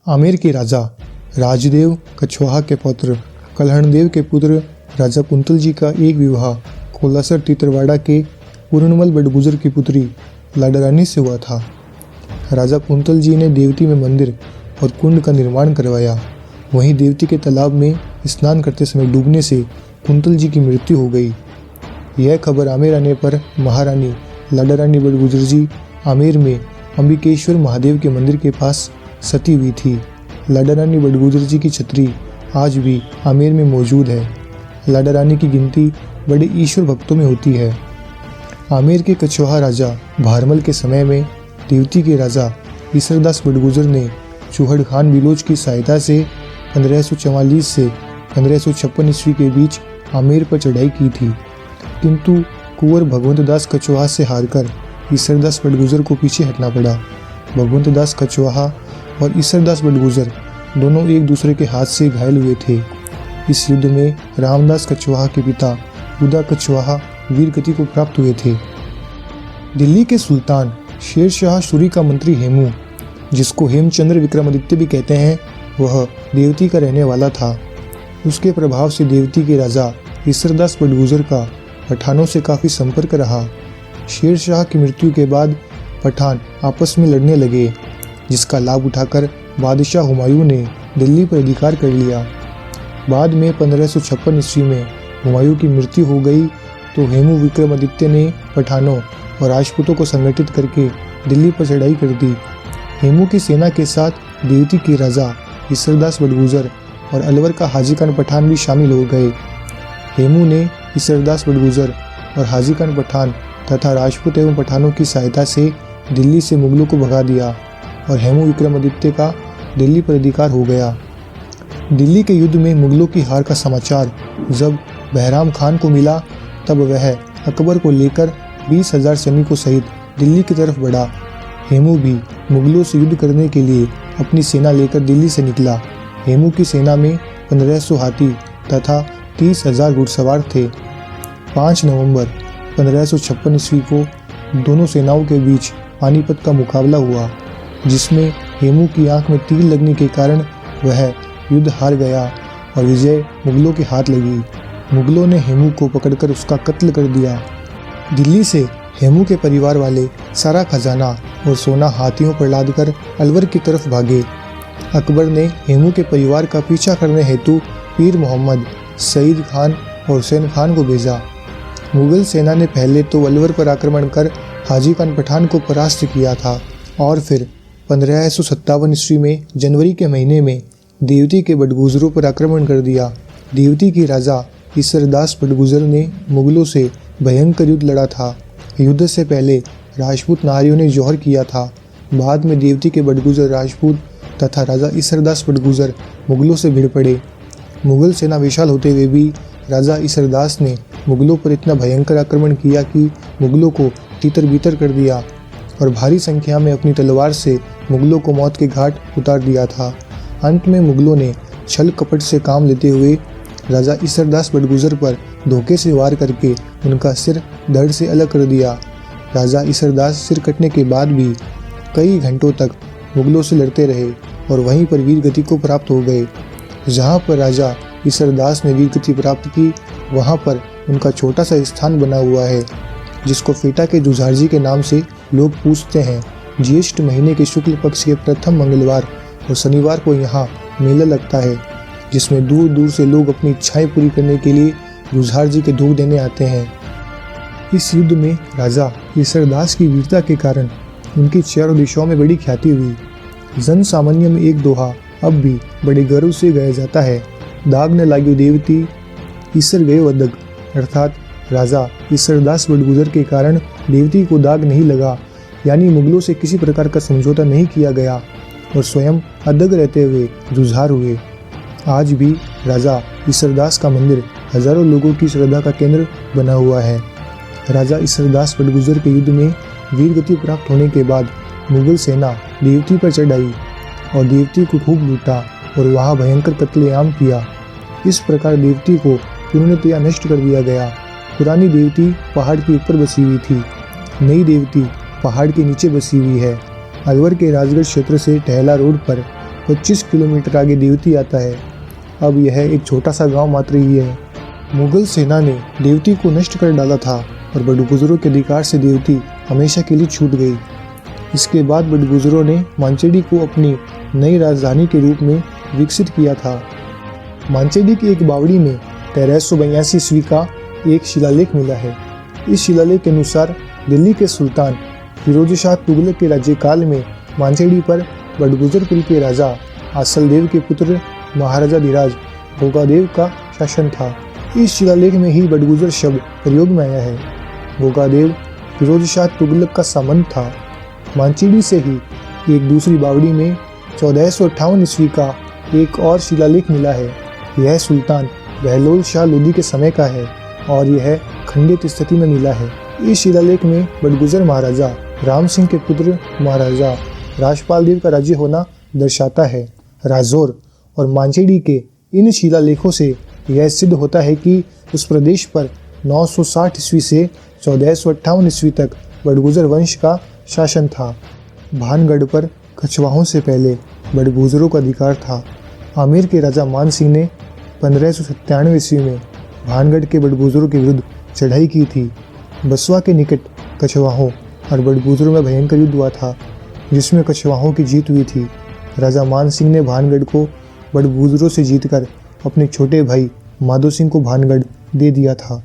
आमेर के राजा राजदेव कछवाहा के पुत्र कल्हणदेव के पुत्र राजा कुंतल जी का एक विवाह कोलासर तीतरवाड़ा के पूर्णमल बड़गुजर की पुत्री लाडारानी से हुआ था। राजा कुंतल जी ने देवती में मंदिर और कुंड का निर्माण करवाया। वहीं देवती के तालाब में स्नान करते समय डूबने से कुंतल जी की मृत्यु हो गई। यह खबर आमेर आने पर महारानी लाडारानी बड़गुजर जी आमेर में अंबिकेश्वर महादेव के मंदिर के पास सती हुई थी। लाडारानी बड़गुजर जी की छतरी आज भी आमेर में मौजूद है। लाडारानी की गिनती बड़े ईश्वर भक्तों में होती है। आमेर के कछवाहा राजा भारमल के समय में देवती के राजा ईसरदास बड़गुजर ने चूहड़ खान बिलोच की सहायता से 1544 से 1556 ईस्वी के बीच आमेर पर चढ़ाई की थी, किंतु कुंवर भगवंत दास कछवाहा से हारकर ईसरदास बड़गुजर को पीछे हटना पड़ा। भगवंत दास कछवाहा और ईसरदास बड़गुजर दोनों एक दूसरे के हाथ से घायल हुए थे। इस युद्ध में रामदास कछवाहा के पिता उदा कछवाहा वीर गति को प्राप्त हुए थे। दिल्ली के सुल्तान शेर शाह सूरी का मंत्री हेमू, जिसको हेमचंद्र विक्रमादित्य भी कहते हैं, वह देवती का रहने वाला था। उसके प्रभाव से देवती के राजा ईसरदास बड़गुजर का पठानों से काफ़ी संपर्क रहा। शेर शाह की मृत्यु के बाद पठान आपस में लड़ने लगे, जिसका लाभ उठाकर बादशाह हुमायूं ने दिल्ली पर अधिकार कर लिया। बाद में 1556 ईस्वी में हुमायूं की मृत्यु हो गई तो हेमू विक्रमादित्य ने पठानों और राजपूतों को संगठित करके दिल्ली पर चढ़ाई कर दी। हेमू की सेना के साथ देवती के राजा ईसरदास बड़गुजर और अलवर का हाजी खान पठान भी शामिल हो गए। हेमू ने ईसरदास बड़गुजर और हाजी खान पठान तथा राजपूत एवं पठानों की सहायता से दिल्ली से मुगलों को भगा दिया और हेमू विक्रमादित्य का दिल्ली पर अधिकार हो गया। दिल्ली के युद्ध में मुगलों की हार का समाचार जब बहराम खान को मिला, तब वह अकबर को लेकर 20,000 सैनिकों सहित दिल्ली की तरफ बढ़ा। हेमू भी मुगलों से युद्ध करने के लिए अपनी सेना लेकर दिल्ली से निकला। हेमू की सेना में 1500 हाथी तथा 30,000 घुड़सवार थे। 5 नवंबर 1556 ईस्वी को दोनों सेनाओं के बीच पानीपत का मुकाबला हुआ, जिसमें हेमू की आंख में तीर लगने के कारण वह युद्ध हार गया और विजय मुगलों के हाथ लगी। मुगलों ने हेमू को पकड़कर उसका कत्ल कर दिया। दिल्ली से हेमू के परिवार वाले सारा खजाना और सोना हाथियों पर लादकर अलवर की तरफ भागे। अकबर ने हेमू के परिवार का पीछा करने हेतु पीर मोहम्मद, सईद खान और हुसैन खान को भेजा। मुगल सेना ने पहले तो अलवर पर आक्रमण कर हाजी खान पठान को परास्त किया था और फिर 1557 ईस्वी में जनवरी के महीने में देवती के बड़गुजरों पर आक्रमण कर दिया। देवती के राजा ईसरदास बड़गुजर ने मुगलों से भयंकर युद्ध लड़ा था। युद्ध से पहले राजपूत नारियों ने जौहर किया था। बाद में देवती के बड़गुजर राजपूत तथा राजा ईसरदास बड़गुजर मुगलों से भिड़ पड़े। मुगल सेना विशाल होते हुए भी राजा ईसरदास ने मुगलों पर इतना भयंकर आक्रमण किया कि मुगलों को तीतर बीतर कर दिया और भारी संख्या में अपनी तलवार से मुगलों को मौत के घाट उतार दिया था। अंत में मुगलों ने छल कपट से काम लेते हुए राजा ईसरदास बड़गुजर पर धोखे से वार करके उनका सिर धड़ से अलग कर दिया। राजा ईसरदास सिर कटने के बाद भी कई घंटों तक मुगलों से लड़ते रहे और वहीं पर वीर गति को प्राप्त हो गए। जहां पर राजा ईसरदास ने वीर गति प्राप्त की, वहां पर उनका छोटा सा स्थान बना हुआ है, जिसको फेटा के जुझारजी के नाम से लोग पूछते हैं। ज्येष्ठ महीने के शुक्ल पक्ष के प्रथम मंगलवार और शनिवार को यहाँ मेला लगता है, जिसमें दूर दूर से लोग अपनी इच्छाएं पूरी करने के लिए जुझारजी के धूप देने आते हैं। इस युद्ध में राजा ईसरदास की वीरता के कारण उनकी चारों दिशाओं में बड़ी ख्याति हुई। जन सामान्य में एक दोहा अब भी बड़े गर्व से गाया जाता है, दाग न लाग्यो देवती ईसर गए वदग, अर्थात राजा ईसरदास बड़गुजर के कारण देवती को दाग नहीं लगा, यानी मुगलों से किसी प्रकार का समझौता नहीं किया गया और स्वयं अदग रहते हुए जुझार हुए। आज भी राजा ईसरदास का मंदिर हजारों लोगों की श्रद्धा का केंद्र बना हुआ है। राजा ईसरदास बड़गुजर के युद्ध में वीर गति प्राप्त होने के बाद मुगल सेना देवती पर चढ़ आई और देवती को खूब लूटा और वहां भयंकर कत्लेआम किया। इस प्रकार देवती को पूर्णतया नष्ट कर दिया गया। पुरानी देवती पहाड़ के ऊपर बसी हुई थी, नई देवती पहाड़ के नीचे बसी हुई है। अलवर के राजगढ़ क्षेत्र से टहला रोड पर 25 किलोमीटर आगे देवती आता है। अब यह एक छोटा सा गांव मात्र ही है। मुगल सेना ने देवती को नष्ट कर डाला था और बड़गुजरों के अधिकार से देवती हमेशा के लिए छूट गई। इसके बाद बड़गुजरों ने मांचेडी को अपनी नई राजधानी के रूप में विकसित किया था। मांचेडी की एक बावड़ी में 1382 ईस्वी का एक शिलालेख मिला है। इस शिलालेख के अनुसार दिल्ली के सुल्तान फिरोज शाह तुगलक के राज्यकाल में मांचेडी पर बड़गुजर कुल के राजा आसलदेव के पुत्र महाराजा धीराज भोगादेव का शासन था। इस शिलालेख में ही बड़गुजर शब्द प्रयोग में आया है। भोगादेव फिरोज शाह तुगलक का सामंत था। मांचेडी से ही एक दूसरी बावड़ी में 1458 ईस्वी का एक और शिलालेख मिला है। यह सुल्तान बहलोल शाह लोदी के समय का है और यह खंडित स्थिति में मिला है। इस शिलालेख में बड़गुजर महाराजा राम सिंह के पुत्र महाराजा राजपाल देव का राज्य होना दर्शाता है। राजौर और मांचेडी के इन शिलालेखों से यह सिद्ध होता है कि उस प्रदेश पर 960 ईस्वी से 1458 ईस्वी तक बड़गुजर वंश का शासन था। भानगढ़ पर कछवाहों से पहले बड़गुजरों का अधिकार था। आमेर के राजा मान सिंह ने 1597 ईस्वी में भानगढ़ के बड़गुजरों के विरुद्ध चढ़ाई की थी। बसवा के निकट कछवाहों और बड़गुजरों में भयंकर युद्ध हुआ था, जिसमें कछवाहों की जीत हुई थी। राजा मान सिंह ने भानगढ़ को बड़गुजरों से जीतकर अपने छोटे भाई माधो सिंह को भानगढ़ दे दिया था।